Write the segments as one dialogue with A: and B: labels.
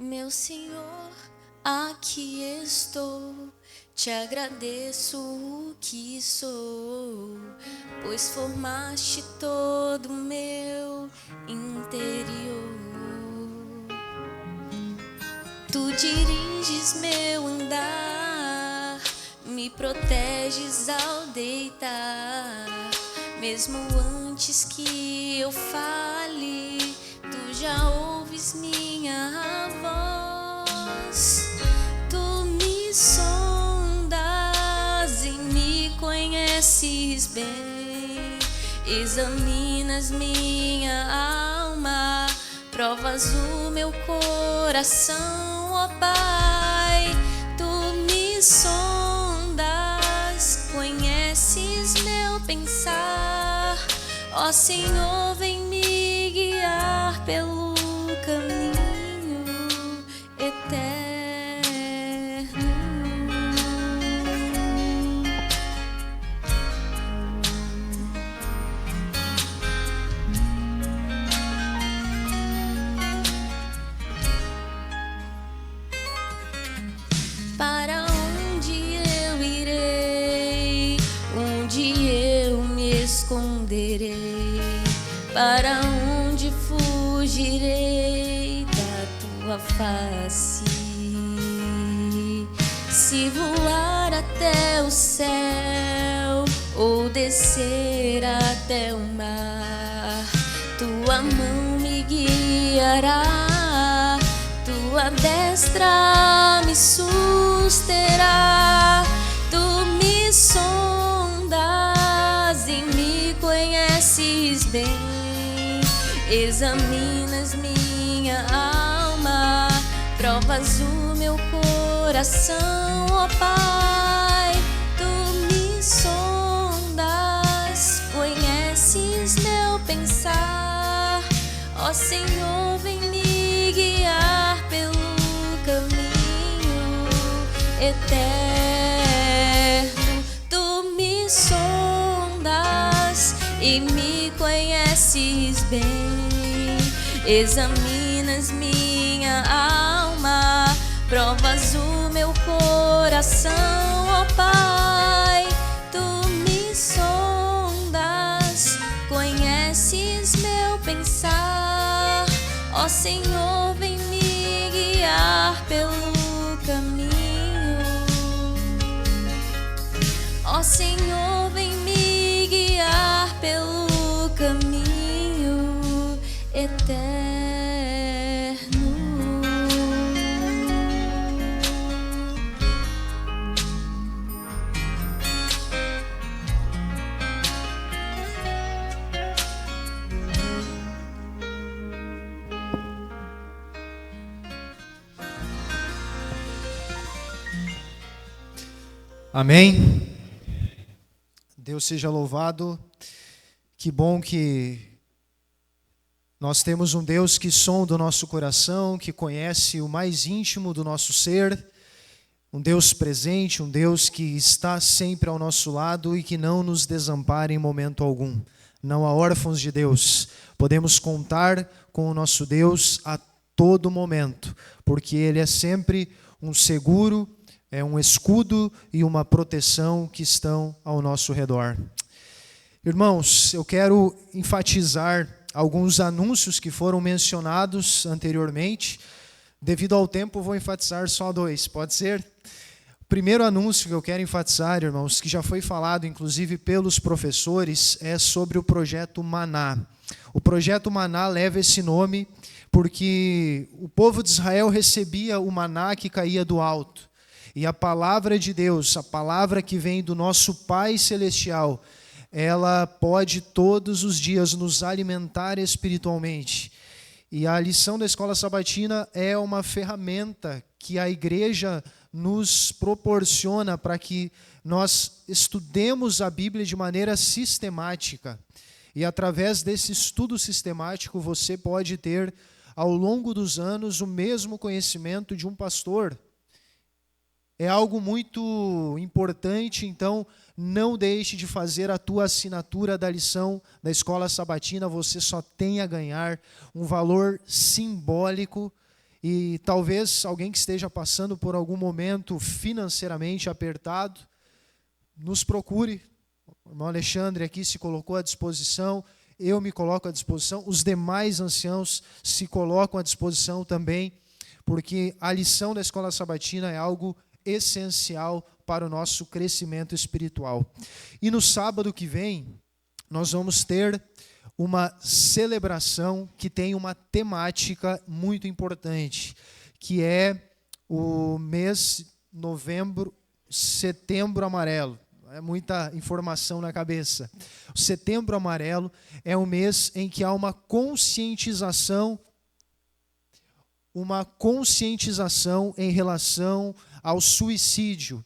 A: Meu Senhor, aqui estou, te agradeço o que sou, pois formaste todo o meu interior. Tu diriges meu andar, me proteges ao deitar, mesmo antes que eu fale, tu já ouves minha voz. Tu me sondas e me conheces bem, examinas minha alma, provas o meu coração, ó Pai. Tu me sondas, conheces meu pensar, ó Senhor, vem me guiar pelo caminho eterno. Para onde eu irei? Onde eu me esconderei? Para onde fugirei da tua face? Se voar até o céu ou descer até o mar, tua mão me guiará, tua destra me susterá. Tu me sondas e me conheces bem, examinas minha alma, provas o meu coração, ó Pai. Tu me sondas, conheces meu pensar, ó Senhor, vem me guiar pelo caminho eterno. Tu me sondas e me conheces bem, examinas minha alma, provas o meu coração, ó Pai. Tu me sondas, conheces meu pensar, ó Senhor, vem me guiar pelo caminho. Ó Senhor, vem me guiar pelo caminho eterno.
B: Amém. Deus seja louvado. Que bom que nós temos um Deus que sonda o nosso coração, que conhece o mais íntimo do nosso ser, um Deus presente, um Deus que está sempre ao nosso lado e que não nos desampara em momento algum. Não há órfãos de Deus. Podemos contar com o nosso Deus a todo momento, porque Ele é sempre um seguro, é um escudo e uma proteção que estão ao nosso redor. Irmãos, eu quero enfatizar alguns anúncios que foram mencionados anteriormente. Devido ao tempo, vou enfatizar só dois, pode ser? O primeiro anúncio que eu quero enfatizar, irmãos, que já foi falado inclusive pelos professores, é sobre o projeto Maná. O projeto Maná leva esse nome porque o povo de Israel recebia o maná que caía do alto. E a palavra de Deus, a palavra que vem do nosso Pai Celestial, ela pode todos os dias nos alimentar espiritualmente. E a lição da Escola Sabatina é uma ferramenta que a igreja nos proporciona para que nós estudemos a Bíblia de maneira sistemática. E através desse estudo sistemático você pode ter, ao longo dos anos, o mesmo conhecimento de um pastor. É algo muito importante, então não deixe de fazer a tua assinatura da lição da Escola Sabatina, você só tem a ganhar um valor simbólico E talvez alguém que esteja passando por algum momento financeiramente apertado, nos procure. O irmão Alexandre aqui se colocou à disposição, eu me coloco à disposição, os demais anciãos se colocam à disposição também, porque a lição da Escola Sabatina é algo essencial para o nosso crescimento espiritual. E no sábado que vem, nós vamos ter uma celebração que tem uma temática muito importante, que é o mês setembro amarelo. É muita informação na cabeça. O Setembro Amarelo é um mês em que há uma conscientização em relação ao suicídio.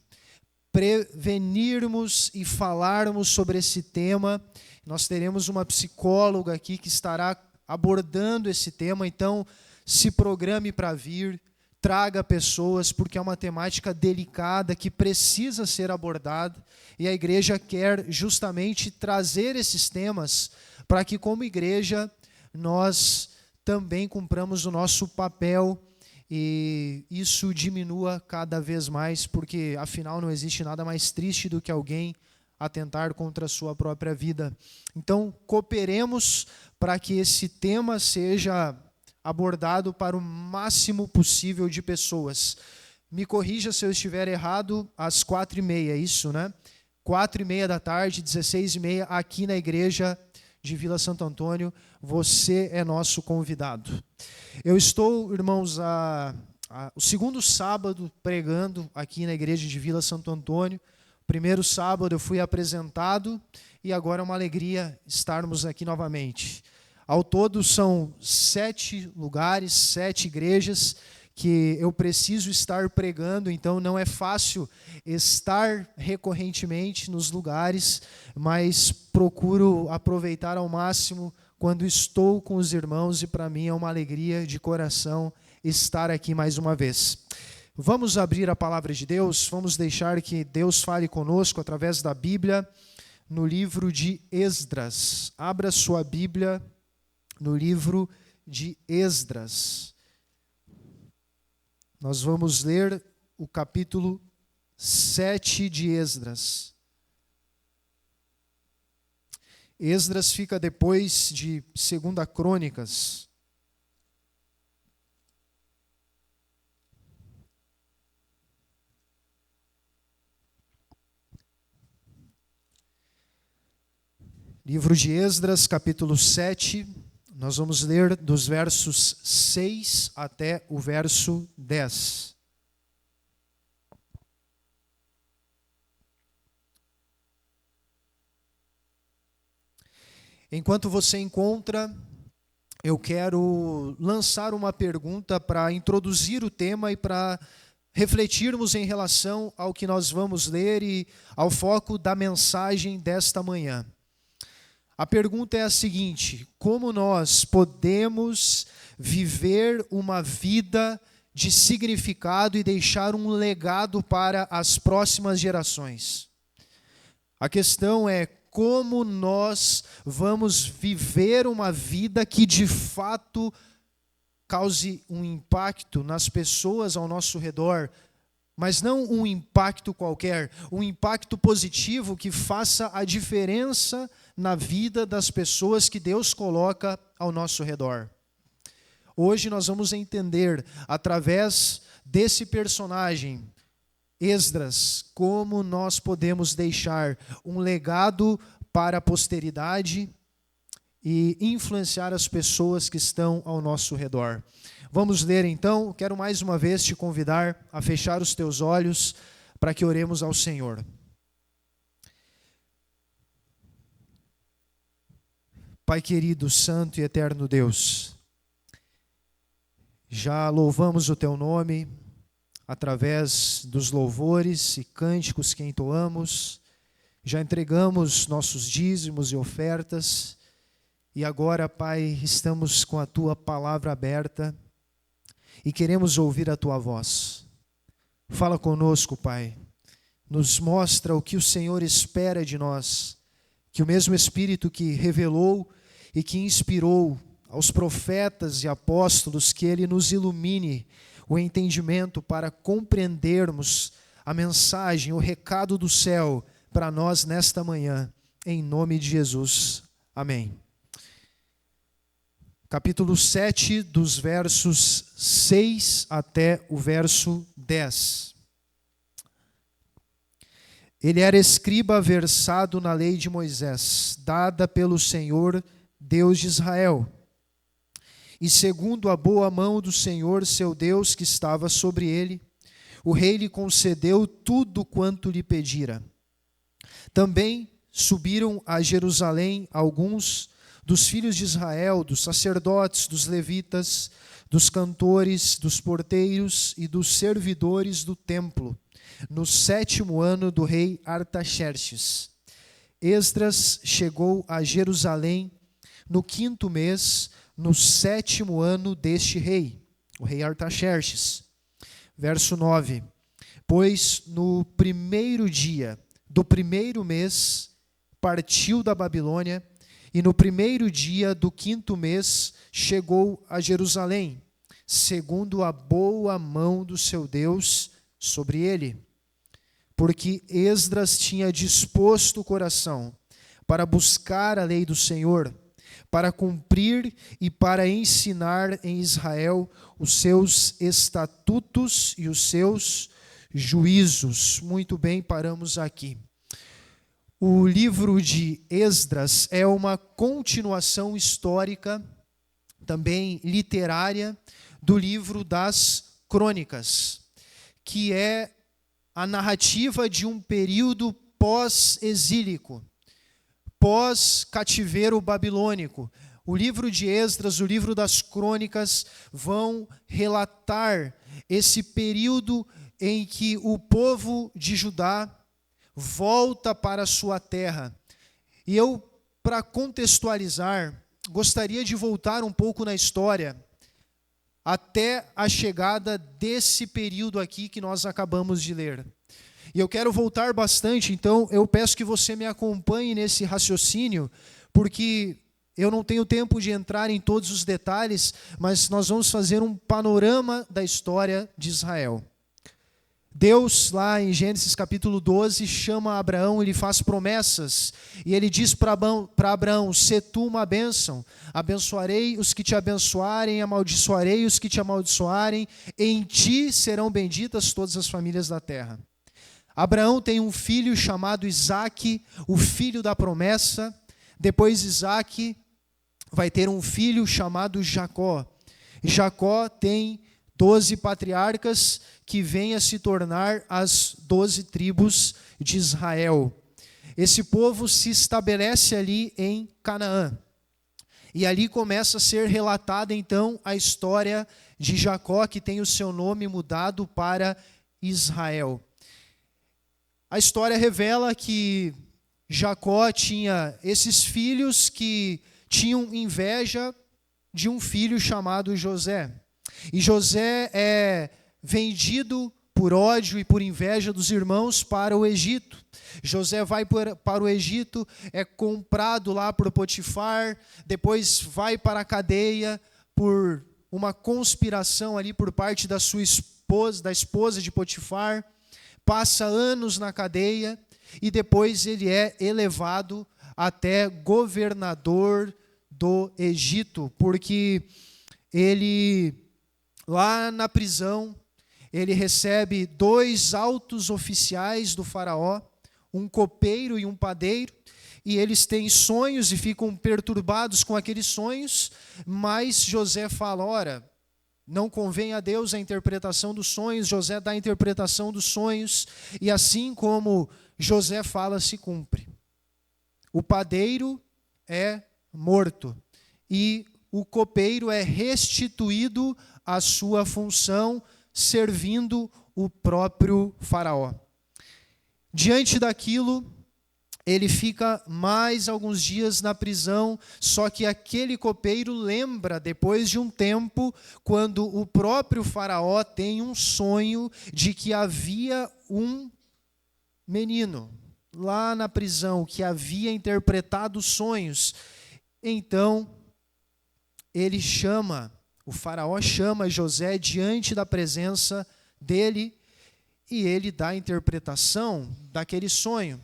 B: Prevenirmos e falarmos sobre esse tema. Nós teremos uma psicóloga aqui que estará abordando esse tema, então se programe para vir, traga pessoas, porque é uma temática delicada que precisa ser abordada, e a igreja quer justamente trazer esses temas para que, como igreja, nós também cumpramos o nosso papel e isso diminua cada vez mais, porque afinal não existe nada mais triste do que alguém atentar contra a sua própria vida. Então, cooperemos para que esse tema seja abordado para o máximo possível de pessoas. Me corrija se eu estiver errado, às 4h30, é isso, né? 4h30 da tarde, 16h30, aqui na igreja de Vila Santo Antônio, você é nosso convidado. Eu estou, irmãos, o segundo sábado pregando aqui na igreja de Vila Santo Antônio. Primeiro sábado eu fui apresentado e agora é uma alegria estarmos aqui novamente. Ao todo são 7 lugares, 7 igrejas que eu preciso estar pregando, então não é fácil estar recorrentemente nos lugares, mas procuro aproveitar ao máximo quando estou com os irmãos e para mim é uma alegria de coração estar aqui mais uma vez. Vamos abrir a palavra de Deus, vamos deixar que Deus fale conosco através da Bíblia, no livro de Esdras. Abra sua Bíblia no livro de Esdras. Nós vamos ler o capítulo 7 de Esdras. Esdras fica depois de 2 Crônicas. Livro de Esdras, capítulo 7, nós vamos ler dos versos 6 até o verso 10. Enquanto você encontra, eu quero lançar uma pergunta para introduzir o tema e para refletirmos em relação ao que nós vamos ler e ao foco da mensagem desta manhã. A pergunta é a seguinte: como nós podemos viver uma vida de significado e deixar um legado para as próximas gerações? A questão é como nós vamos viver uma vida que de fato cause um impacto nas pessoas ao nosso redor, mas não um impacto qualquer, um impacto positivo que faça a diferença na vida das pessoas que Deus coloca ao nosso redor. Hoje nós vamos entender, através desse personagem, Esdras, como nós podemos deixar um legado para a posteridade e influenciar as pessoas que estão ao nosso redor. Vamos ler então. Quero mais uma vez te convidar a fechar os teus olhos para que oremos ao Senhor. Pai querido, santo e eterno Deus, já louvamos o teu nome através dos louvores e cânticos que entoamos, já entregamos nossos dízimos e ofertas, e agora, Pai, estamos com a tua palavra aberta e queremos ouvir a tua voz. Fala conosco, Pai, nos mostra o que o Senhor espera de nós, que o mesmo Espírito que revelou e que inspirou aos profetas e apóstolos, que Ele nos ilumine o entendimento para compreendermos a mensagem, o recado do céu para nós nesta manhã, em nome de Jesus. Amém. Capítulo 7, dos versos 6 até o verso 10. Ele era escriba versado na lei de Moisés, dada pelo Senhor, Deus de Israel. E segundo a boa mão do Senhor, seu Deus, que estava sobre ele, o rei lhe concedeu tudo quanto lhe pedira. Também subiram a Jerusalém alguns dos filhos de Israel, dos sacerdotes, dos levitas, dos cantores, dos porteiros e dos servidores do templo, no 7º ano do rei Artaxerxes. Esdras chegou a Jerusalém no 5º mês, no 7º ano deste rei, o rei Artaxerxes. Verso 9. Pois no 1º dia do 1º mês partiu da Babilônia, e no 1º dia do 5º mês chegou a Jerusalém, segundo a boa mão do seu Deus sobre ele. Porque Esdras tinha disposto o coração para buscar a lei do Senhor, para cumprir e para ensinar em Israel os seus estatutos e os seus juízos. Muito bem, paramos aqui. O livro de Esdras é uma continuação histórica, também literária, do livro das Crônicas, que é a narrativa de um período pós-exílico, pós-cativeiro babilônico. O livro de Esdras, o livro das Crônicas, vão relatar esse período em que o povo de Judá volta para a sua terra. E eu, para contextualizar, gostaria de voltar um pouco na história, até a chegada desse período aqui que nós acabamos de ler. E eu quero voltar bastante, então eu peço que você me acompanhe nesse raciocínio, porque eu não tenho tempo de entrar em todos os detalhes, mas nós vamos fazer um panorama da história de Israel. Deus, lá em Gênesis capítulo 12, chama Abraão, ele faz promessas, e ele diz para Abraão: "Sê tu uma bênção, abençoarei os que te abençoarem, amaldiçoarei os que te amaldiçoarem, em ti serão benditas todas as famílias da terra." Abraão tem um filho chamado Isaque, o filho da promessa. Depois Isaque vai ter um filho chamado Jacó. Jacó tem 12 patriarcas que vêm a se tornar as 12 tribos de Israel. Esse povo se estabelece ali em Canaã. E ali começa a ser relatada então a história de Jacó, que tem o seu nome mudado para Israel. A história revela que Jacó tinha esses filhos que tinham inveja de um filho chamado José. E José é vendido por ódio e por inveja dos irmãos para o Egito. José vai para o Egito, é comprado lá por Potifar, depois vai para a cadeia por uma conspiração ali por parte da sua esposa, da esposa de Potifar. Passa anos na cadeia e depois ele é elevado até governador do Egito, porque ele, lá na prisão, ele recebe 2 altos oficiais do faraó, um copeiro e um padeiro, e eles têm sonhos e ficam perturbados com aqueles sonhos, mas José fala: ora, não convém a Deus a interpretação dos sonhos. José dá a interpretação dos sonhos, e assim como José fala, se cumpre. O padeiro é morto, e o copeiro é restituído à sua função, servindo o próprio faraó. Diante daquilo, ele fica mais alguns dias na prisão, só que aquele copeiro lembra, depois de um tempo, quando o próprio faraó tem um sonho de que havia um menino lá na prisão, que havia interpretado sonhos. Então, o faraó chama José diante da presença dele e ele dá a interpretação daquele sonho.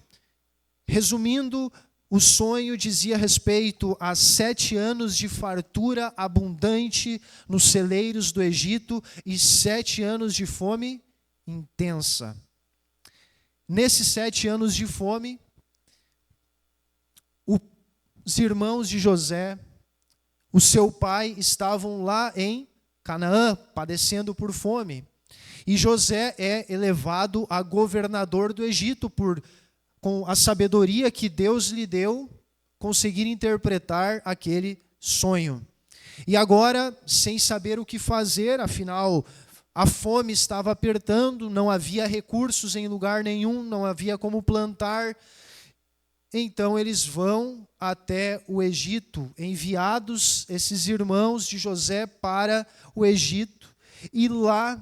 B: Resumindo, o sonho dizia respeito a 7 anos de fartura abundante nos celeiros do Egito e 7 anos de fome intensa. Nesses 7 anos de fome, os irmãos de José, o seu pai, estavam lá em Canaã, padecendo por fome. E José é elevado a governador do Egito com a sabedoria que Deus lhe deu, conseguir interpretar aquele sonho. E agora, sem saber o que fazer, afinal, a fome estava apertando, não havia recursos em lugar nenhum, não havia como plantar. Então eles vão até o Egito, enviados esses irmãos de José para o Egito, e lá,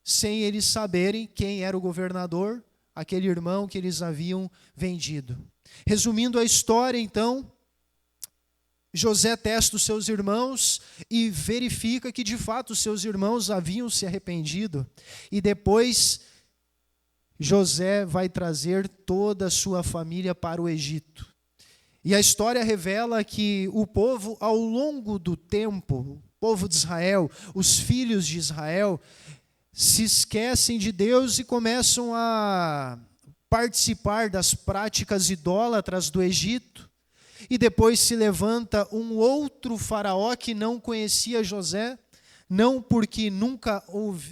B: sem eles saberem quem era o governador, aquele irmão que eles haviam vendido. Resumindo a história, então, José testa os seus irmãos e verifica que, de fato, os seus irmãos haviam se arrependido. E depois, José vai trazer toda a sua família para o Egito. E a história revela que o povo, ao longo do tempo, o povo de Israel, os filhos de Israel, se esquecem de Deus e começam a participar das práticas idólatras do Egito. E depois se levanta um outro faraó que não conhecia José, não porque nunca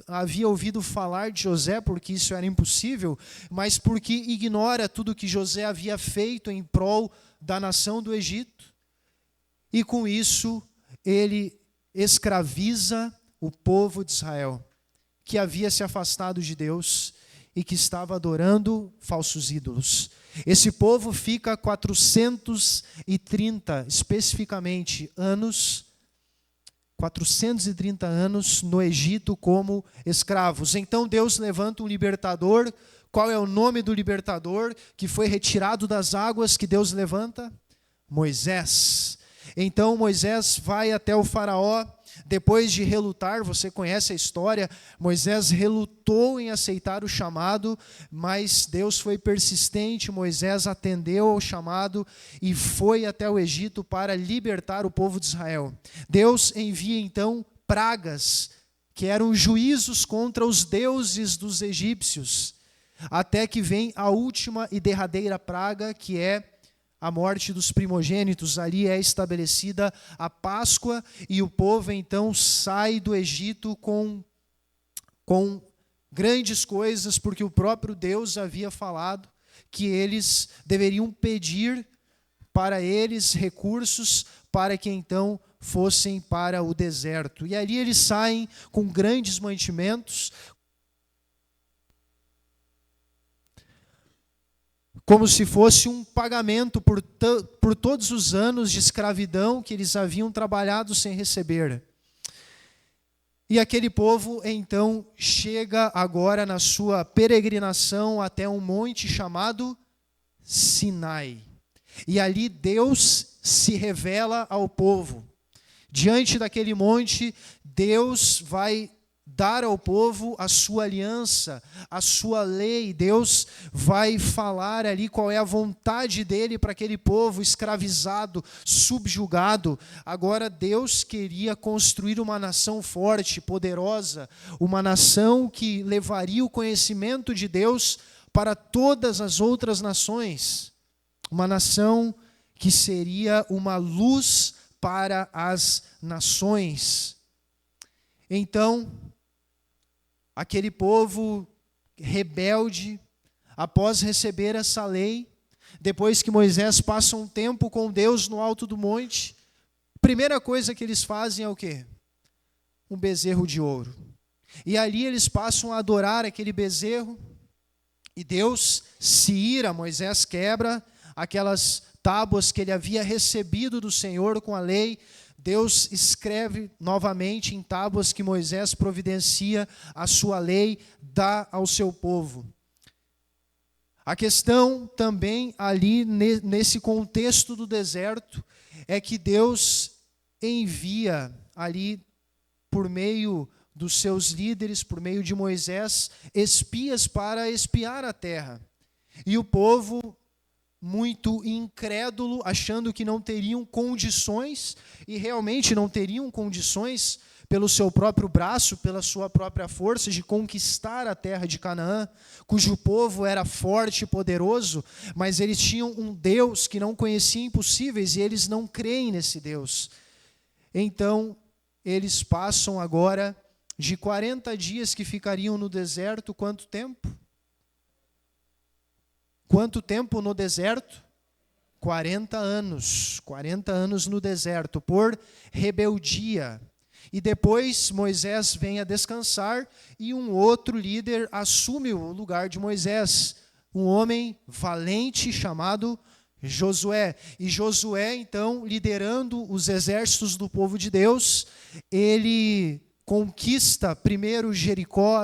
B: havia ouvido falar de José, porque isso era impossível, mas porque ignora tudo que José havia feito em prol da nação do Egito. E com isso ele escraviza o povo de Israel, que havia se afastado de Deus e que estava adorando falsos ídolos. Esse povo fica 430, especificamente, 430 anos no Egito como escravos. Então Deus levanta um libertador. Qual é o nome do libertador que foi retirado das águas que Deus levanta? Moisés. Então Moisés vai até o faraó. Depois de relutar, você conhece a história, Moisés relutou em aceitar o chamado, mas Deus foi persistente, Moisés atendeu ao chamado e foi até o Egito para libertar o povo de Israel. Deus envia então pragas, que eram juízos contra os deuses dos egípcios, até que vem a última e derradeira praga, que é a morte dos primogênitos. Ali é estabelecida a Páscoa e o povo então sai do Egito com grandes coisas, porque o próprio Deus havia falado que eles deveriam pedir para eles recursos para que então fossem para o deserto. E ali eles saem com grandes mantimentos, como se fosse um pagamento por todos os anos de escravidão que eles haviam trabalhado sem receber. E aquele povo, então, chega agora na sua peregrinação até um monte chamado Sinai. E ali Deus se revela ao povo. Diante daquele monte, Deus vai dar ao povo a sua aliança, a sua lei. Deus vai falar ali qual é a vontade dele para aquele povo escravizado, subjugado. Agora Deus queria construir uma nação forte, poderosa, uma nação que levaria o conhecimento de Deus para todas as outras nações. Uma nação que seria uma luz para as nações. Então, aquele povo rebelde, após receber essa lei, depois que Moisés passa um tempo com Deus no alto do monte, a primeira coisa que eles fazem é o quê? Um bezerro de ouro. E ali eles passam a adorar aquele bezerro, e Deus se ira. Moisés quebra aquelas tábuas que ele havia recebido do Senhor com a lei. Deus escreve novamente em tábuas que Moisés providencia a sua lei, dá ao seu povo. A questão também ali nesse contexto do deserto é que Deus envia ali, por meio dos seus líderes, por meio de Moisés, espias para espiar a terra. E o povo, muito incrédulo, achando que não teriam condições, e realmente não teriam condições, pelo seu próprio braço, pela sua própria força, de conquistar a terra de Canaã, cujo povo era forte e poderoso, mas eles tinham um Deus que não conhecia impossíveis, e eles não creem nesse Deus. Então, eles passam agora de 40 dias que ficariam no deserto, quanto tempo? Quanto tempo no deserto? 40 anos. 40 anos no deserto, por rebeldia. E depois Moisés vem a descansar e um outro líder assume o lugar de Moisés, um homem valente chamado Josué. E Josué, então, liderando os exércitos do povo de Deus, ele conquista primeiro Jericó,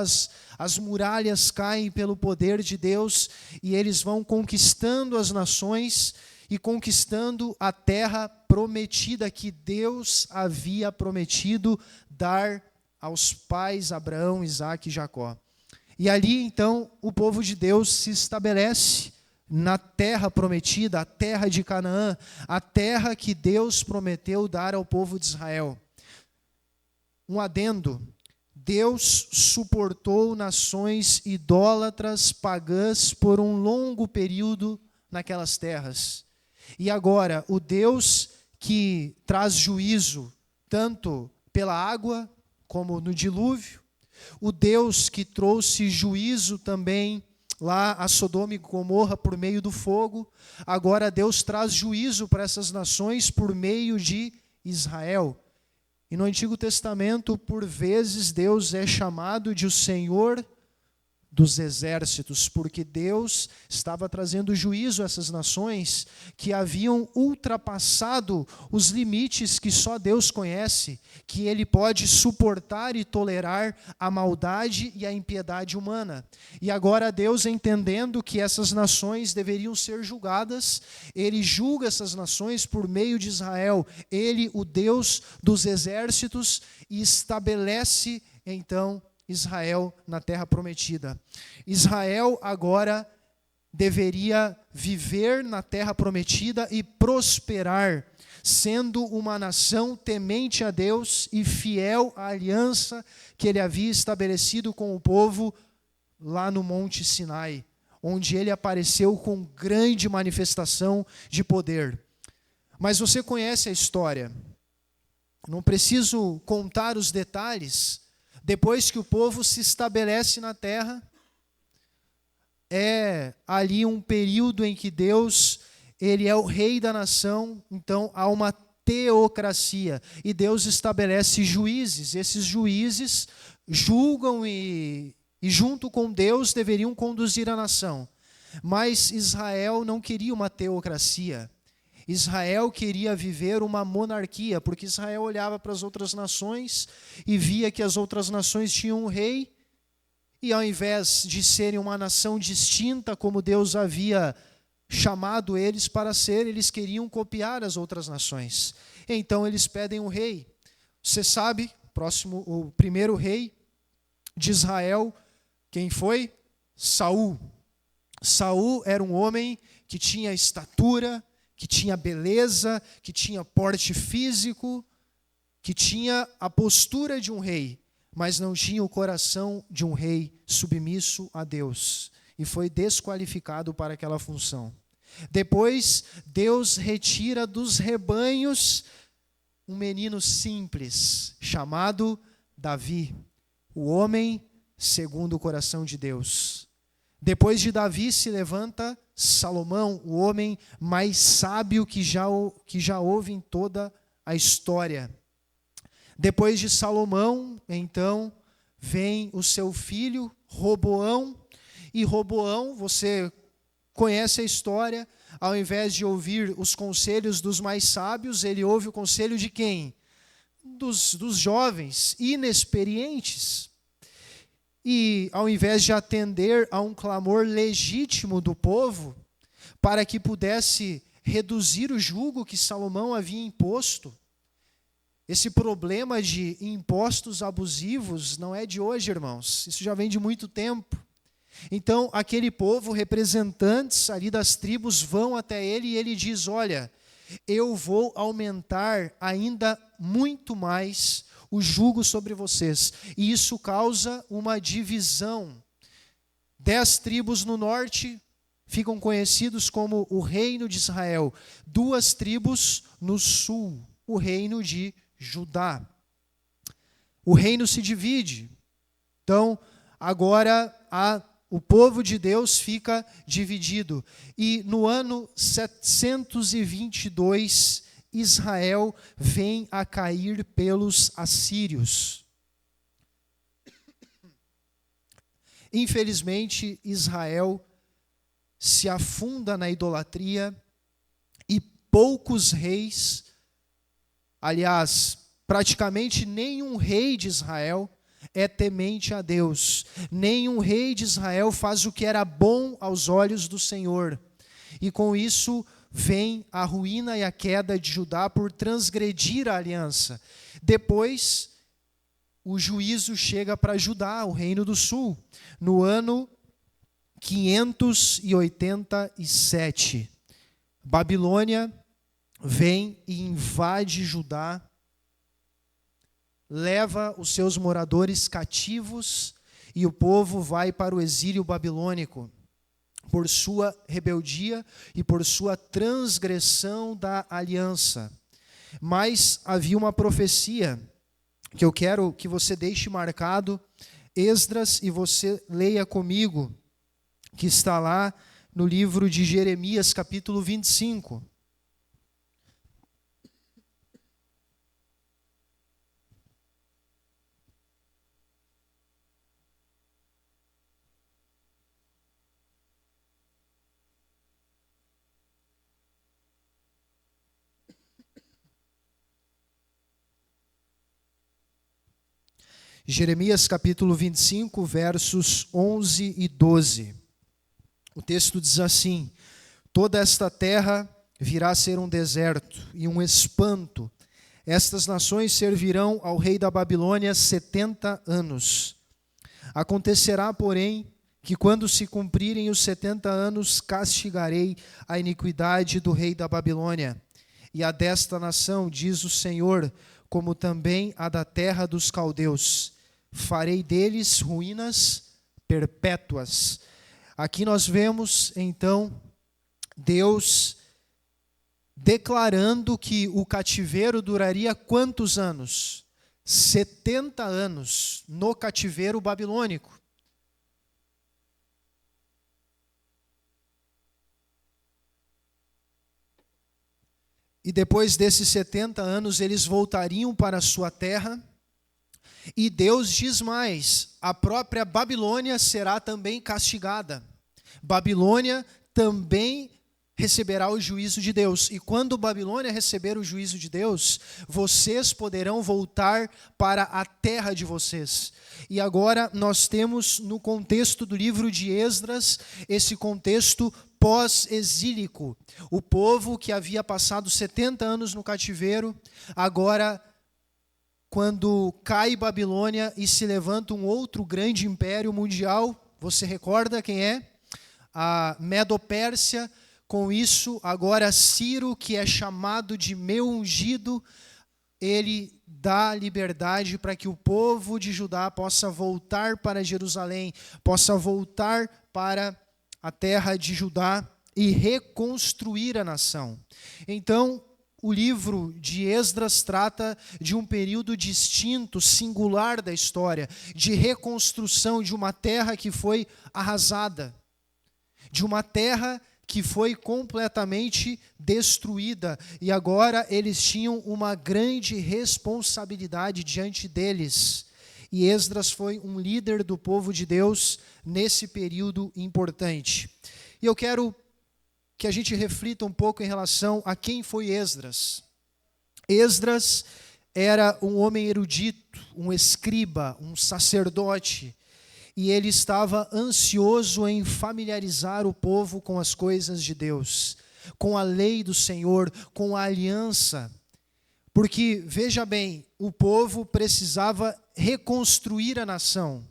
B: as muralhas caem pelo poder de Deus e eles vão conquistando as nações e conquistando a terra prometida que Deus havia prometido dar aos pais Abraão, Isaque e Jacó. E ali, então, o povo de Deus se estabelece na terra prometida, a terra de Canaã, a terra que Deus prometeu dar ao povo de Israel. Um adendo: Deus suportou nações idólatras pagãs por um longo período naquelas terras. E agora, o Deus que traz juízo, tanto pela água como no dilúvio, o Deus que trouxe juízo também lá a Sodoma e Gomorra por meio do fogo, agora Deus traz juízo para essas nações por meio de Israel. E no Antigo Testamento, por vezes, Deus é chamado de o Senhor dos exércitos, porque Deus estava trazendo juízo a essas nações que haviam ultrapassado os limites que só Deus conhece, que Ele pode suportar e tolerar a maldade e a impiedade humana. E agora Deus, entendendo que essas nações deveriam ser julgadas, Ele julga essas nações por meio de Israel. Ele, o Deus dos exércitos, e estabelece, então, Israel na terra prometida. Israel agora deveria viver na terra prometida e prosperar, sendo uma nação temente a Deus e fiel à aliança que ele havia estabelecido com o povo lá no Monte Sinai, onde ele apareceu com grande manifestação de poder. Mas você conhece a história. Não preciso contar os detalhes. Depois que o povo se estabelece na terra, é ali um período em que Deus, Ele é o rei da nação, então há uma teocracia, e Deus estabelece juízes. Esses juízes julgam e junto com Deus deveriam conduzir a nação. Mas Israel não queria uma teocracia. Israel queria viver uma monarquia, porque Israel olhava para as outras nações e via que as outras nações tinham um rei, e ao invés de serem uma nação distinta, como Deus havia chamado eles para ser, eles queriam copiar as outras nações. Então eles pedem um rei. Você sabe, o primeiro rei de Israel, quem foi? Saul. Saul era um homem que tinha estatura, que tinha beleza, que tinha porte físico, que tinha a postura de um rei, mas não tinha o coração de um rei submisso a Deus, e foi desqualificado para aquela função. Depois, Deus retira dos rebanhos um menino simples, chamado Davi, o homem segundo o coração de Deus. Depois de Davi se levanta Salomão, o homem mais sábio que já houve em toda a história. Depois de Salomão, então, vem o seu filho Roboão. E Roboão, você conhece a história, ao invés de ouvir os conselhos dos mais sábios, ele ouve o conselho de quem? Dos jovens, inexperientes. E, ao invés de atender a um clamor legítimo do povo, para que pudesse reduzir o jugo que Salomão havia imposto, Esse problema de impostos abusivos não é de hoje, irmãos. Isso já vem de muito tempo. Então, aquele povo, representantes ali das tribos, vão até ele e ele diz: olha, eu vou aumentar ainda muito mais o jugo sobre vocês. E isso causa uma divisão. 10 tribos no norte ficam conhecidos como o reino de Israel. 2 tribos no sul, o reino de Judá. O reino se divide. Então, agora o povo de Deus fica dividido. E no ano 722, Israel vem a cair pelos assírios. Infelizmente, Israel se afunda na idolatria e poucos reis, aliás, praticamente nenhum rei de Israel é temente a Deus. Nenhum rei de Israel faz o que era bom aos olhos do Senhor. E com isso vem a ruína e a queda de Judá por transgredir a aliança. Depois, o juízo chega para Judá, o reino do sul, no ano 587. Babilônia vem e invade Judá, leva os seus moradores cativos e o povo vai para o exílio babilônico por sua rebeldia e por sua transgressão da aliança. Mas havia uma profecia que eu quero que você deixe marcado, Esdras, e você leia comigo, que está lá no livro de Jeremias, capítulo 25. Jeremias capítulo 25, versos 11 e 12. O texto diz assim: toda esta terra virá a ser um deserto e um espanto. Estas nações servirão ao rei da Babilônia 70 anos. Acontecerá, porém, que quando se cumprirem os 70 anos, castigarei a iniquidade do rei da Babilônia. E a desta nação, diz o Senhor, como também a da terra dos caldeus. Farei deles ruínas perpétuas. Aqui nós vemos, então, Deus declarando que o cativeiro duraria quantos anos? 70 anos no cativeiro babilônico. E depois desses 70 anos, eles voltariam para a sua terra. E Deus diz mais: a própria Babilônia será também castigada. Babilônia também receberá o juízo de Deus. E quando Babilônia receber o juízo de Deus, vocês poderão voltar para a terra de vocês. E agora nós temos no contexto do livro de Esdras, esse contexto pós-exílico. O povo que havia passado 70 anos no cativeiro, agora, quando cai Babilônia e se levanta um outro grande império mundial, você recorda quem é? A Medo-Pérsia. Com isso, agora Ciro, que é chamado de meu ungido, ele dá liberdade para que o povo de Judá possa voltar para Jerusalém, possa voltar para a terra de Judá e reconstruir a nação. Então, o livro de Esdras trata de um período distinto, singular da história, de reconstrução de uma terra que foi arrasada, de uma terra que foi completamente destruída, e agora eles tinham uma grande responsabilidade diante deles. E Esdras foi um líder do povo de Deus nesse período importante. E eu quero que a gente reflita um pouco em relação a quem foi Esdras. Esdras era um homem erudito, um escriba, um sacerdote, e ele estava ansioso em familiarizar o povo com as coisas de Deus, com a lei do Senhor, com a aliança. Porque, veja bem, o povo precisava reconstruir a nação.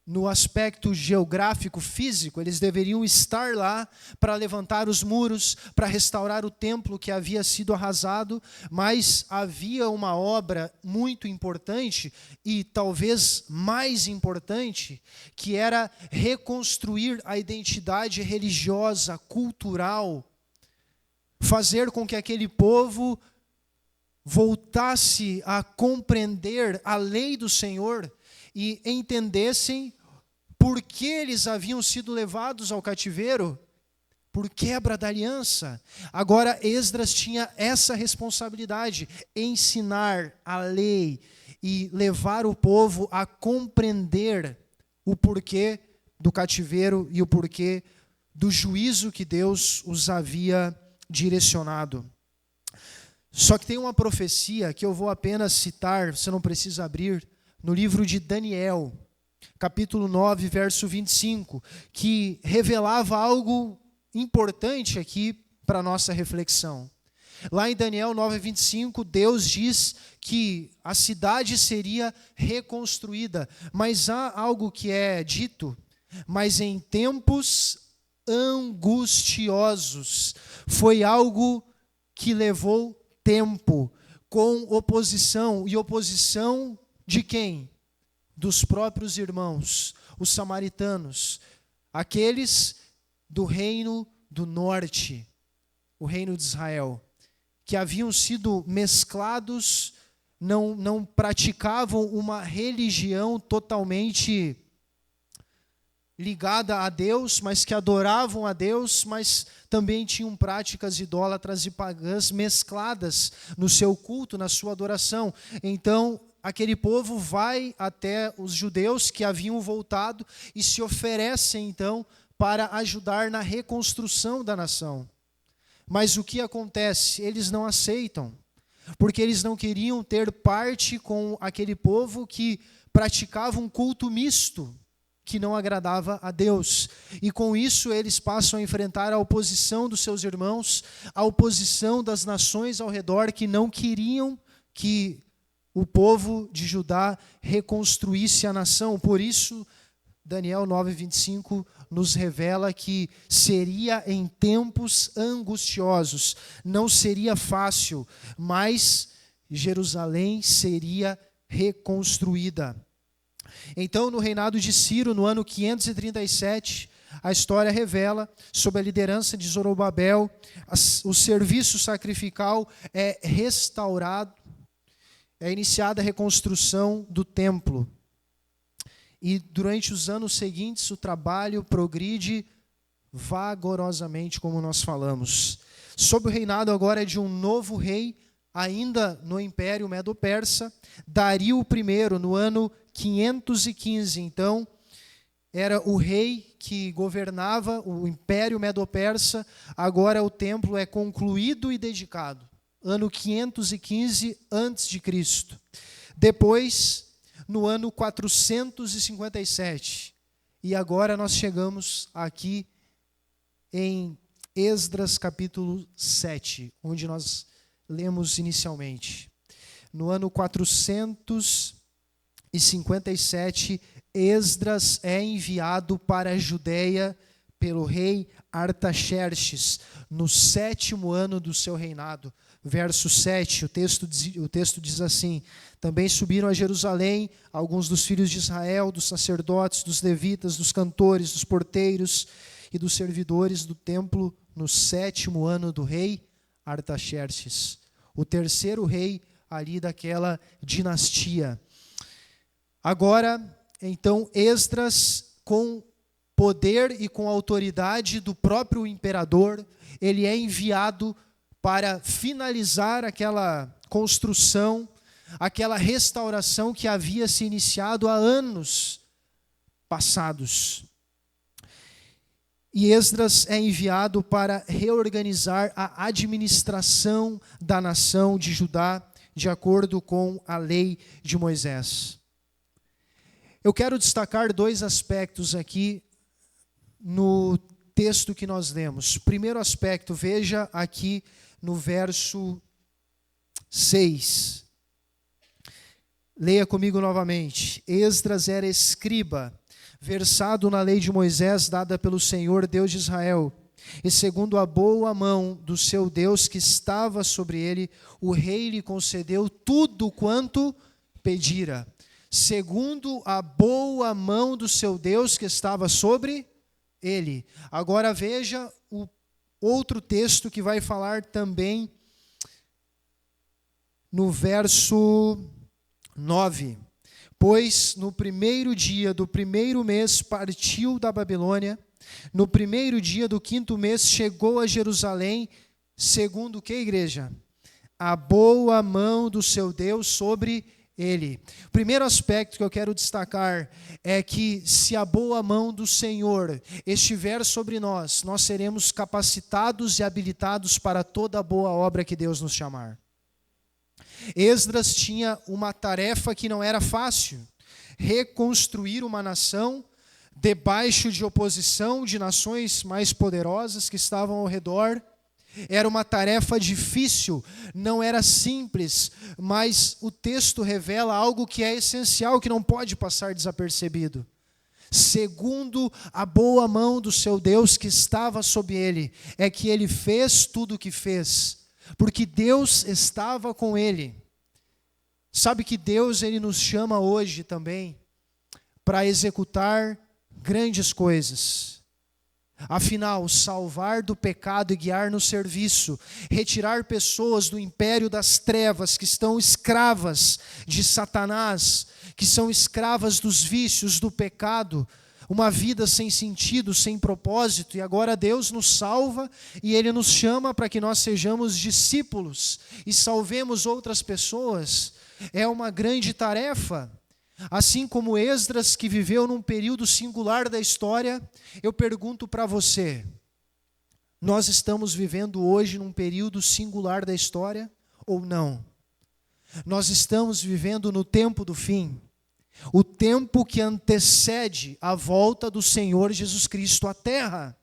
B: No aspecto geográfico, físico, eles deveriam estar lá para levantar os muros, para restaurar o templo que havia sido arrasado, mas havia uma obra muito importante e talvez mais importante, que era reconstruir a identidade religiosa, cultural, fazer com que aquele povo voltasse a compreender a lei do Senhor e entendessem por que eles haviam sido levados ao cativeiro, por quebra da aliança. Agora Esdras tinha essa responsabilidade, ensinar a lei e levar o povo a compreender o porquê do cativeiro e o porquê do juízo que Deus os havia direcionado. Só que tem uma profecia que eu vou apenas citar, você não precisa abrir, no livro de Daniel, capítulo 9, verso 25, que revelava algo importante aqui para a nossa reflexão. Lá em Daniel 9, 25, Deus diz que a cidade seria reconstruída, mas há algo que é dito, mas em tempos angustiosos. Foi algo que levou tempo, com oposição, e oposição de quem? Dos próprios irmãos, os samaritanos, aqueles do reino do norte, o reino de Israel, que haviam sido mesclados, não praticavam uma religião totalmente ligada a Deus, mas que adoravam a Deus, mas também tinham práticas idólatras e pagãs mescladas no seu culto, na sua adoração. Então, aquele povo vai até os judeus que haviam voltado e se oferecem, então, para ajudar na reconstrução da nação. Mas o que acontece? Eles não aceitam, porque eles não queriam ter parte com aquele povo que praticava um culto misto, que não agradava a Deus. E com isso eles passam a enfrentar a oposição dos seus irmãos, a oposição das nações ao redor que não queriam que o povo de Judá reconstruísse a nação. Por isso, Daniel 9, 25 nos revela que seria em tempos angustiosos, não seria fácil, mas Jerusalém seria reconstruída. Então, no reinado de Ciro, no ano 537, a história revela, sob a liderança de Zorobabel, o serviço sacrificial é restaurado, é iniciada a reconstrução do templo. E durante os anos seguintes, o trabalho progride vagarosamente, como nós falamos. Sob o reinado agora de um novo rei, ainda no Império Medo-Persa, Dario I, no ano 515. Então, era o rei que governava o Império Medo-Persa, agora o templo é concluído e dedicado. Ano 515 a.C. Depois, no ano 457. E agora nós chegamos aqui em Esdras capítulo 7, onde nós lemos inicialmente. No ano 457, Esdras é enviado para a Judeia pelo rei Artaxerxes, no 7º ano do seu reinado. Verso 7, o texto diz assim: também subiram a Jerusalém alguns dos filhos de Israel, dos sacerdotes, dos levitas, dos cantores, dos porteiros e dos servidores do templo no 7º ano do rei Artaxerxes, o 3º rei ali daquela dinastia. Agora, então, Esdras, com poder e com autoridade do próprio imperador, ele é enviado para finalizar aquela construção, aquela restauração que havia se iniciado há anos passados. E Esdras é enviado para reorganizar a administração da nação de Judá, de acordo com a lei de Moisés. Eu quero destacar 2 aspectos aqui no texto que nós lemos. Primeiro aspecto, veja aqui no verso 6. Leia comigo novamente. Esdras era escriba, versado na lei de Moisés, dada pelo Senhor, Deus de Israel. E segundo a boa mão do seu Deus que estava sobre ele, o rei lhe concedeu tudo quanto pedira. Segundo a boa mão do seu Deus que estava sobre ele. Agora veja o outro texto que vai falar também no verso 9. Pois no primeiro dia do primeiro mês partiu da Babilônia, no primeiro dia do quinto mês chegou a Jerusalém, segundo o que, igreja? A boa mão do seu Deus sobre ele. O primeiro aspecto que eu quero destacar é que se a boa mão do Senhor estiver sobre nós, nós seremos capacitados e habilitados para toda a boa obra que Deus nos chamar. Esdras tinha uma tarefa que não era fácil: reconstruir uma nação debaixo de oposição de nações mais poderosas que estavam ao redor. Era uma tarefa difícil, não era simples, mas o texto revela algo que é essencial, que não pode passar desapercebido. Segundo a boa mão do seu Deus que estava sobre ele, é que ele fez tudo o que fez, porque Deus estava com ele. Sabe que Deus, ele nos chama hoje também para executar grandes coisas. Afinal, salvar do pecado e guiar no serviço, retirar pessoas do império das trevas que estão escravas de Satanás, que são escravas dos vícios, do pecado, uma vida sem sentido, sem propósito, e agora Deus nos salva e Ele nos chama para que nós sejamos discípulos e salvemos outras pessoas. É uma grande tarefa. Assim como Esdras, que viveu num período singular da história, eu pergunto para você: nós estamos vivendo hoje num período singular da história ou não? Nós estamos vivendo no tempo do fim, o tempo que antecede a volta do Senhor Jesus Cristo à terra.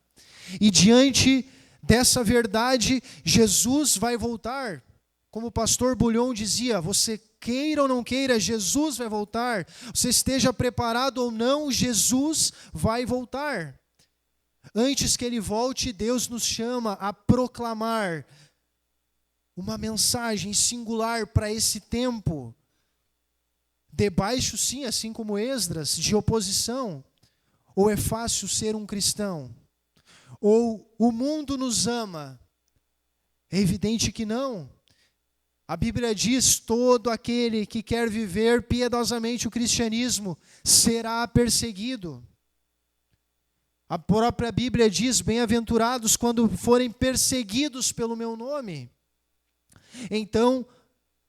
B: E diante dessa verdade, Jesus vai voltar. Como o pastor Bulhon dizia, você queira ou não queira, Jesus vai voltar. Você esteja preparado ou não, Jesus vai voltar. Antes que Ele volte, Deus nos chama a proclamar uma mensagem singular para esse tempo. Debaixo, sim, assim como Esdras, de oposição. Ou é fácil ser um cristão? Ou o mundo nos ama? É evidente que não. A Bíblia diz: todo aquele que quer viver piedosamente o cristianismo será perseguido. A própria Bíblia diz: bem-aventurados quando forem perseguidos pelo meu nome. Então,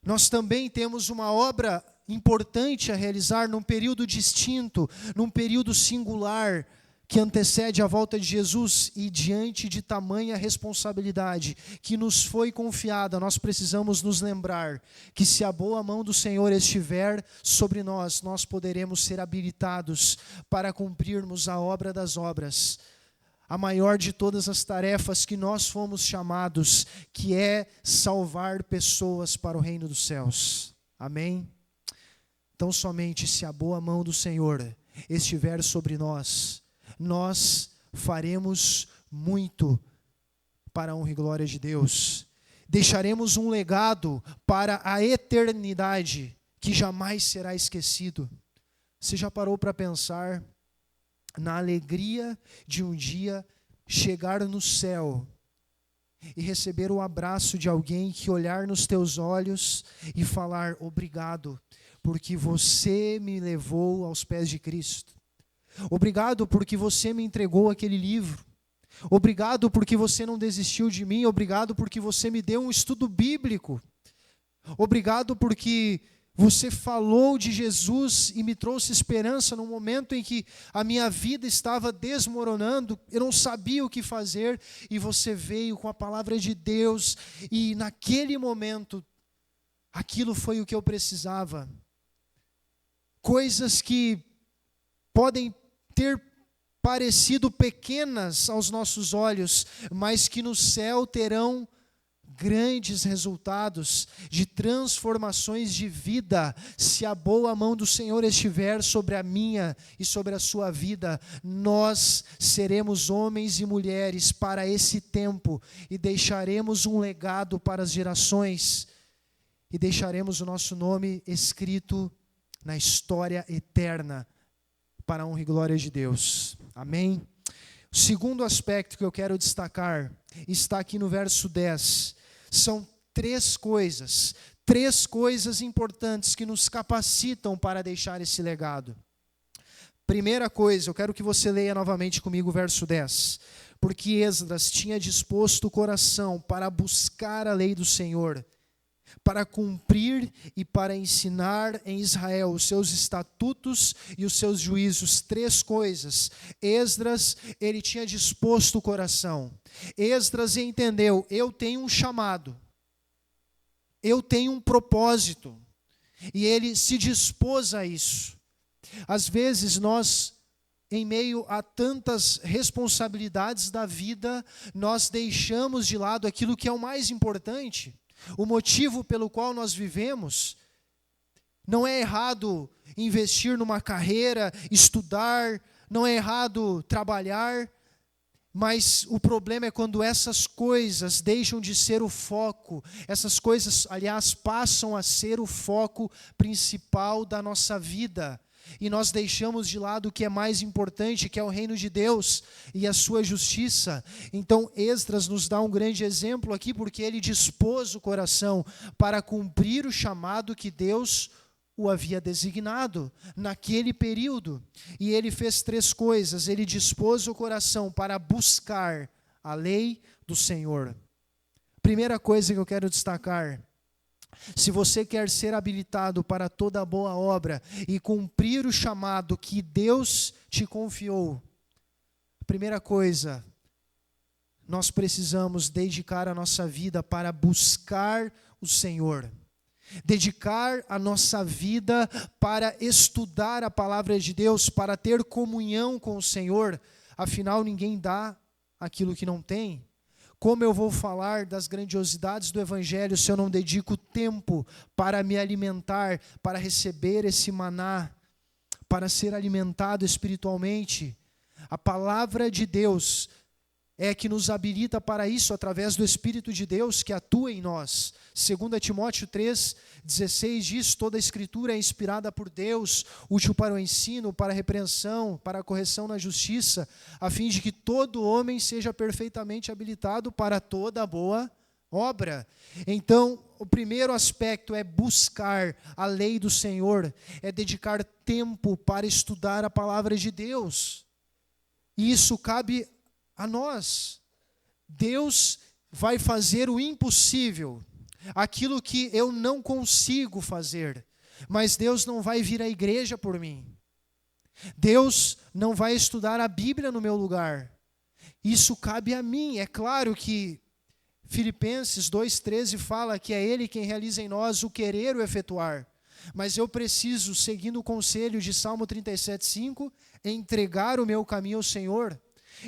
B: nós também temos uma obra importante a realizar num período distinto, num período singular, que antecede a volta de Jesus, e diante de tamanha responsabilidade que nos foi confiada, nós precisamos nos lembrar que se a boa mão do Senhor estiver sobre nós, nós poderemos ser habilitados para cumprirmos a obra das obras, a maior de todas as tarefas que nós fomos chamados, que é salvar pessoas para o reino dos céus. Amém? Então, somente se a boa mão do Senhor estiver sobre nós, nós faremos muito para a honra e glória de Deus. Deixaremos um legado para a eternidade que jamais será esquecido. Você já parou para pensar na alegria de um dia chegar no céu e receber o abraço de alguém que olhar nos teus olhos e falar: obrigado, porque você me levou aos pés de Cristo. Obrigado porque você me entregou aquele livro. Obrigado porque você não desistiu de mim. Obrigado porque você me deu um estudo bíblico. Obrigado porque você falou de Jesus e me trouxe esperança no momento em que a minha vida estava desmoronando, eu não sabia o que fazer, e você veio com a palavra de Deus, e naquele momento, aquilo foi o que eu precisava. Coisas que podem ter parecido pequenas aos nossos olhos, mas que no céu terão grandes resultados, de transformações de vida, se a boa mão do Senhor estiver sobre a minha e sobre a sua vida. Nós seremos homens e mulheres para esse tempo e deixaremos um legado para as gerações e deixaremos o nosso nome escrito na história eterna para a honra e glória de Deus. Amém? O segundo aspecto que eu quero destacar está aqui no verso 10. São três coisas importantes que nos capacitam para deixar esse legado. Primeira coisa, eu quero que você leia novamente comigo o verso 10. Porque Esdras tinha disposto o coração para buscar a lei do Senhor, para cumprir e para ensinar em Israel os seus estatutos e os seus juízos. Três coisas. Esdras, ele tinha disposto o coração. Esdras entendeu, eu tenho um chamado, eu tenho um propósito, e ele se dispôs a isso. Às vezes nós, em meio a tantas responsabilidades da vida, nós deixamos de lado aquilo que é o mais importante. O motivo pelo qual nós vivemos. Não é errado investir numa carreira, estudar, não é errado trabalhar, mas o problema é quando essas coisas deixam de ser o foco. Essas coisas, aliás, passam a ser o foco principal da nossa vida. E nós deixamos de lado o que é mais importante, que é o reino de Deus e a sua justiça. Então Esdras nos dá um grande exemplo aqui, porque ele dispôs o coração para cumprir o chamado que Deus o havia designado naquele período. E ele fez três coisas. Ele dispôs o coração para buscar a lei do Senhor. Primeira coisa que eu quero destacar: se você quer ser habilitado para toda boa obra e cumprir o chamado que Deus te confiou, a primeira coisa, nós precisamos dedicar a nossa vida para buscar o Senhor. Dedicar a nossa vida para estudar a palavra de Deus, para ter comunhão com o Senhor. Afinal, ninguém dá aquilo que não tem. Como eu vou falar das grandiosidades do Evangelho se eu não dedico tempo para me alimentar, para receber esse maná, para ser alimentado espiritualmente? A palavra de Deus é que nos habilita para isso através do Espírito de Deus que atua em nós. 2 Timóteo 3,16 diz: toda a Escritura é inspirada por Deus, útil para o ensino, para a repreensão, para a correção na justiça, a fim de que todo homem seja perfeitamente habilitado para toda boa obra. Então, o primeiro aspecto é buscar a lei do Senhor, é dedicar tempo para estudar a palavra de Deus. E isso cabe a nós. Deus vai fazer o impossível, aquilo que eu não consigo fazer, mas Deus não vai vir à igreja por mim. Deus não vai estudar a Bíblia no meu lugar. Isso cabe a mim. É claro que Filipenses 2,13 fala que é Ele quem realiza em nós o querer e o efetuar. Mas eu preciso, seguindo o conselho de Salmo 37,5, entregar o meu caminho ao Senhor.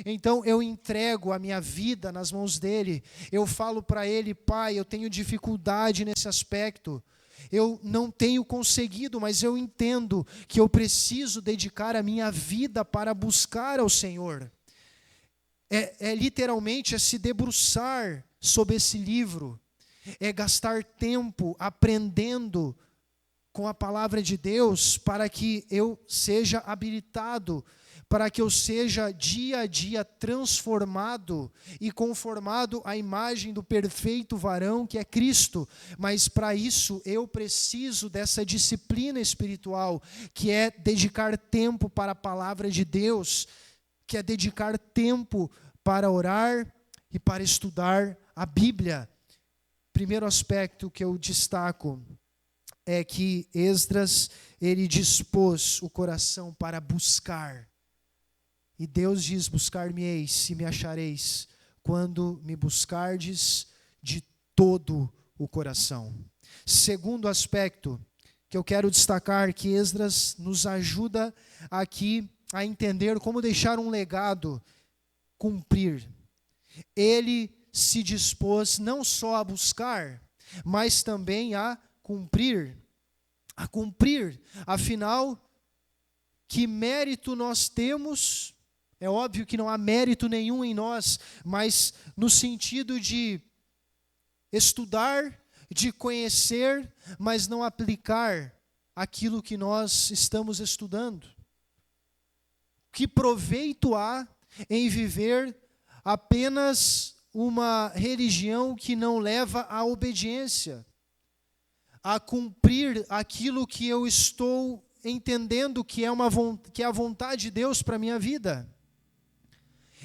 B: Então eu entrego a minha vida nas mãos dele. Eu falo para ele: Pai, eu tenho dificuldade nesse aspecto. Eu não tenho conseguido, mas eu entendo que eu preciso dedicar a minha vida para buscar ao Senhor. Literalmente se debruçar sobre esse livro. É gastar tempo aprendendo com a palavra de Deus para que eu seja habilitado, para que eu seja dia a dia transformado e conformado à imagem do perfeito varão que é Cristo. Mas para isso eu preciso dessa disciplina espiritual, que é dedicar tempo para a palavra de Deus, que é dedicar tempo para orar e para estudar a Bíblia. Primeiro aspecto que eu destaco é que Esdras, ele dispôs o coração para buscar. E Deus diz: buscar-me-eis e me achareis, quando me buscardes de todo o coração. Segundo aspecto que eu quero destacar, que Esdras nos ajuda aqui a entender como deixar um legado cumprir. Ele se dispôs não só a buscar, mas também a cumprir. A cumprir. Afinal, que mérito nós temos? É óbvio que não há mérito nenhum em nós, mas no sentido de estudar, de conhecer, mas não aplicar aquilo que nós estamos estudando. Que proveito há em viver apenas uma religião que não leva à obediência, a cumprir aquilo que eu estou entendendo que é a vontade de Deus para a minha vida?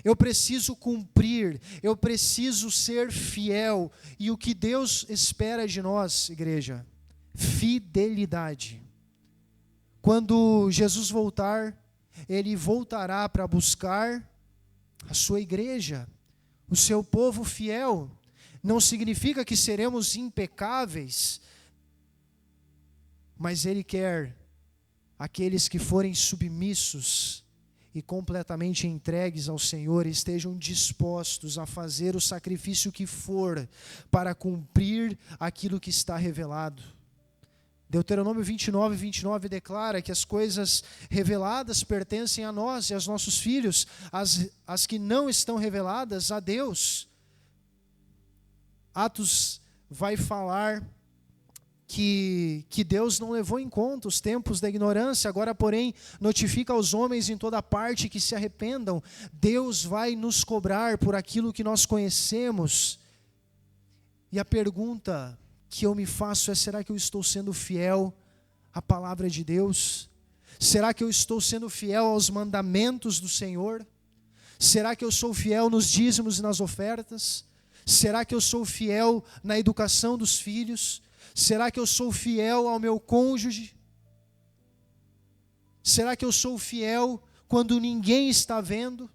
B: Eu preciso cumprir, eu preciso ser fiel. E o que Deus espera de nós, igreja? Fidelidade. Quando Jesus voltar, Ele voltará para buscar a sua igreja, o seu povo fiel. Não significa que seremos impecáveis, mas Ele quer aqueles que forem submissos e completamente entregues ao Senhor, estejam dispostos a fazer o sacrifício que for para cumprir aquilo que está revelado. Deuteronômio 29 declara que as coisas reveladas pertencem a nós e aos nossos filhos, as que não estão reveladas a Deus. Atos vai falar que Deus não levou em conta os tempos da ignorância, agora, porém, notifica aos homens em toda parte que se arrependam. Deus vai nos cobrar por aquilo que nós conhecemos. E a pergunta que eu me faço é: será que eu estou sendo fiel à palavra de Deus? Será que eu estou sendo fiel aos mandamentos do Senhor? Será que eu sou fiel nos dízimos e nas ofertas? Será que eu sou fiel na educação dos filhos? Será que eu sou fiel ao meu cônjuge? Será que eu sou fiel quando ninguém está vendo?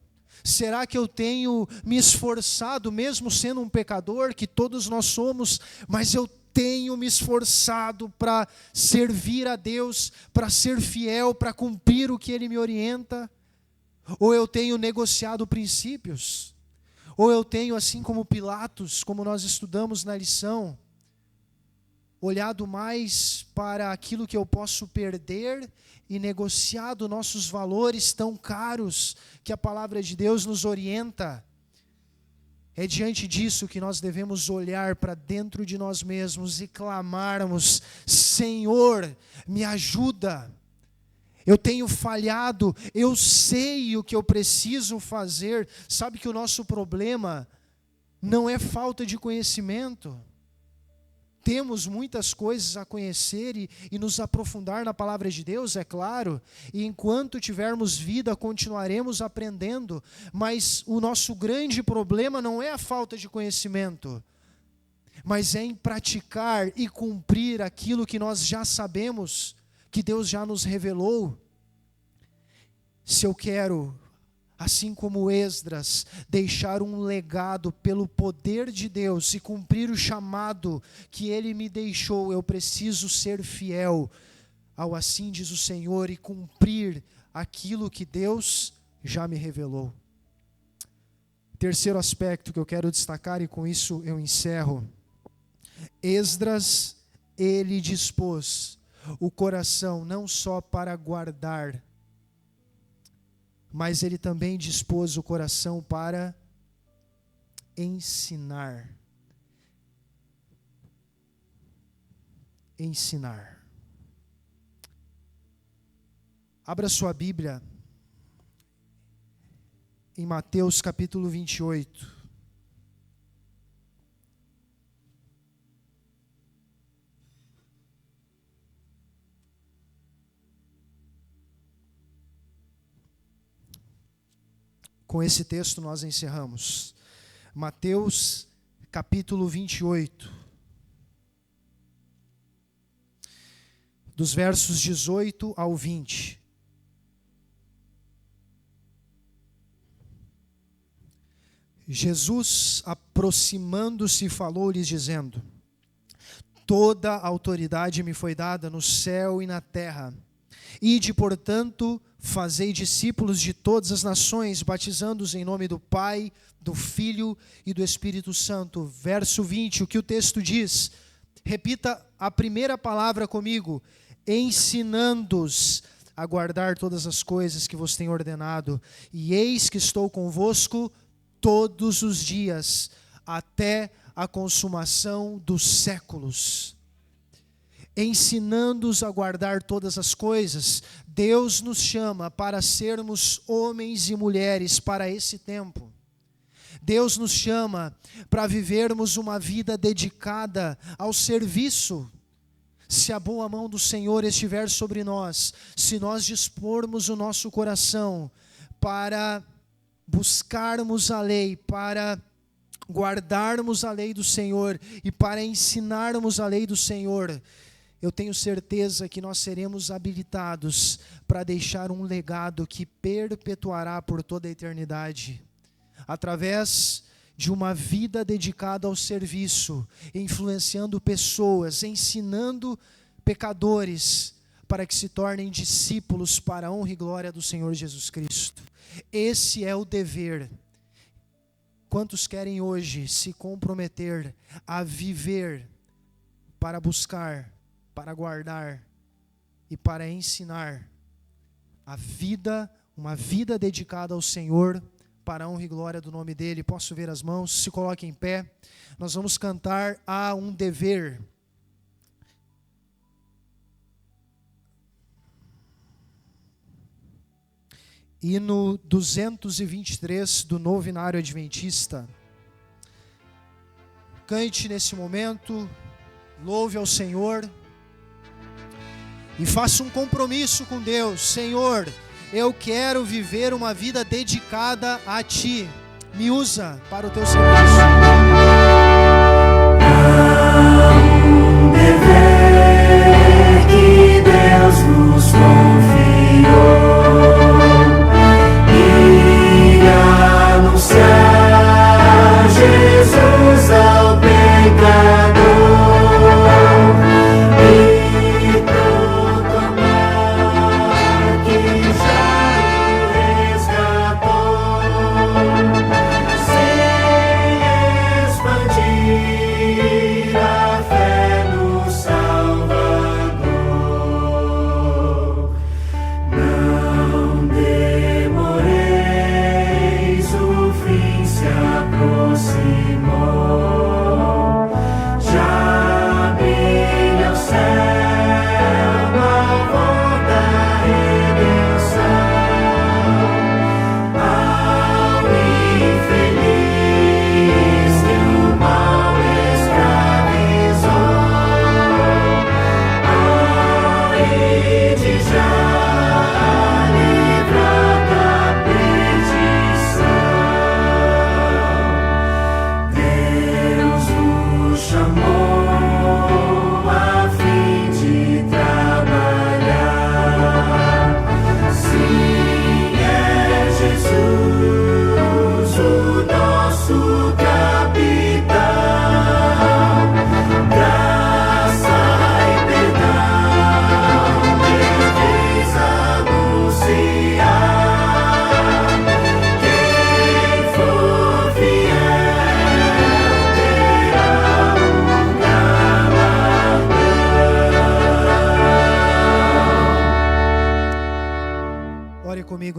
B: Será que eu tenho me esforçado, mesmo sendo um pecador, que todos nós somos, mas eu tenho me esforçado para servir a Deus, para ser fiel, para cumprir o que Ele me orienta? Ou eu tenho negociado princípios? Ou eu tenho, assim como Pilatos, como nós estudamos na lição, olhado mais para aquilo que eu posso perder e negociado nossos valores tão caros que a palavra de Deus nos orienta? É diante disso que nós devemos olhar para dentro de nós mesmos e clamarmos: Senhor, me ajuda. Eu tenho falhado, eu sei o que eu preciso fazer. Sabe que o nosso problema não é falta de conhecimento. Temos muitas coisas a conhecer e nos aprofundar na palavra de Deus, é claro. E enquanto tivermos vida, continuaremos aprendendo. Mas o nosso grande problema não é a falta de conhecimento, mas é em praticar e cumprir aquilo que nós já sabemos, que Deus já nos revelou. Se eu quero, assim como Esdras, deixar um legado pelo poder de Deus e cumprir o chamado que Ele me deixou, eu preciso ser fiel ao assim diz o Senhor e cumprir aquilo que Deus já me revelou. Terceiro aspecto que eu quero destacar, e com isso eu encerro. Esdras, ele dispôs o coração não só para guardar, mas ele também dispôs o coração para ensinar. Ensinar. Abra sua Bíblia em Mateus capítulo 28. Com esse texto nós encerramos. Mateus capítulo 28. Dos versos 18 ao 20. Jesus, aproximando-se, falou-lhes dizendo: Toda a autoridade me foi dada no céu e na terra. Ide, portanto, fazei discípulos de todas as nações, batizando-os em nome do Pai, do Filho e do Espírito Santo. Verso 20, o que o texto diz? Repita a primeira palavra comigo. Ensinando-os a guardar todas as coisas que vos tenho ordenado. E eis que estou convosco todos os dias, até a consumação dos séculos. Ensinando-os a guardar todas as coisas, Deus nos chama para sermos homens e mulheres para esse tempo. Deus nos chama para vivermos uma vida dedicada ao serviço. Se a boa mão do Senhor estiver sobre nós, se nós dispormos o nosso coração para buscarmos a lei, para guardarmos a lei do Senhor e para ensinarmos a lei do Senhor, eu tenho certeza que nós seremos habilitados para deixar um legado que perpetuará por toda a eternidade, através de uma vida dedicada ao serviço, influenciando pessoas, ensinando pecadores, para que se tornem discípulos para a honra e glória do Senhor Jesus Cristo. Esse é o dever. Quantos querem hoje se comprometer a viver para buscar, para guardar e para ensinar uma vida dedicada ao Senhor, para a honra e glória do nome dEle? Posso ver as mãos? Se coloque em pé. Nós vamos cantar Há um Dever. Hino 223 do Novenário Adventista. Cante nesse momento, louve ao Senhor e faça um compromisso com Deus. Senhor, eu quero viver uma vida dedicada a Ti. Me usa para o Teu serviço.
C: Há um dever que Deus nos confiou, e anunciar Jesus ao pecador.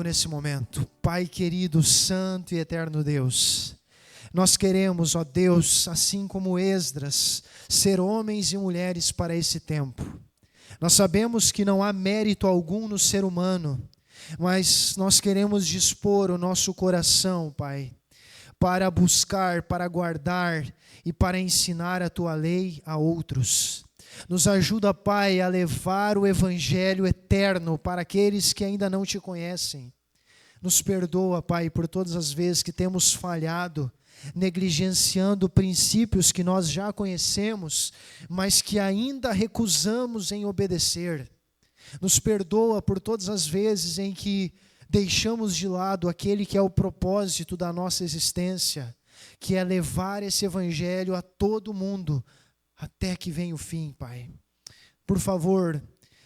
B: Nesse momento. Pai querido, santo e eterno Deus, nós queremos, ó Deus, assim como Esdras, ser homens e mulheres para esse tempo. Nós sabemos que não há mérito algum no ser humano, mas nós queremos dispor o nosso coração, Pai, para buscar, para guardar e para ensinar a Tua lei a outros. Nos ajuda, Pai, a levar o Evangelho eterno para aqueles que ainda não Te conhecem. Nos perdoa, Pai, por todas as vezes que temos falhado, negligenciando princípios que nós já conhecemos, mas que ainda recusamos em obedecer. Nos perdoa por todas as vezes em que deixamos de lado aquele que é o propósito da nossa existência, que é levar esse Evangelho a todo mundo, até que venha o fim, Pai. Por favor,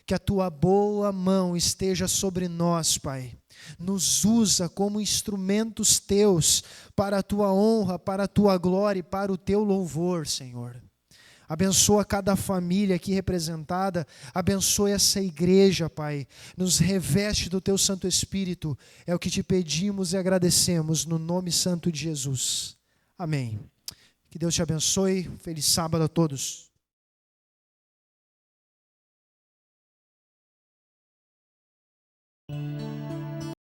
B: Que a tua boa mão esteja sobre nós, Pai. Nos usa como instrumentos teus para a tua honra, para a tua glória e para o teu louvor, Senhor. Abençoa cada família aqui representada, abençoa essa igreja, Pai. Nos reveste do teu Santo Espírito. É o que te pedimos e agradecemos no nome santo de Jesus. Amém. Que Deus te abençoe. Feliz sábado a todos.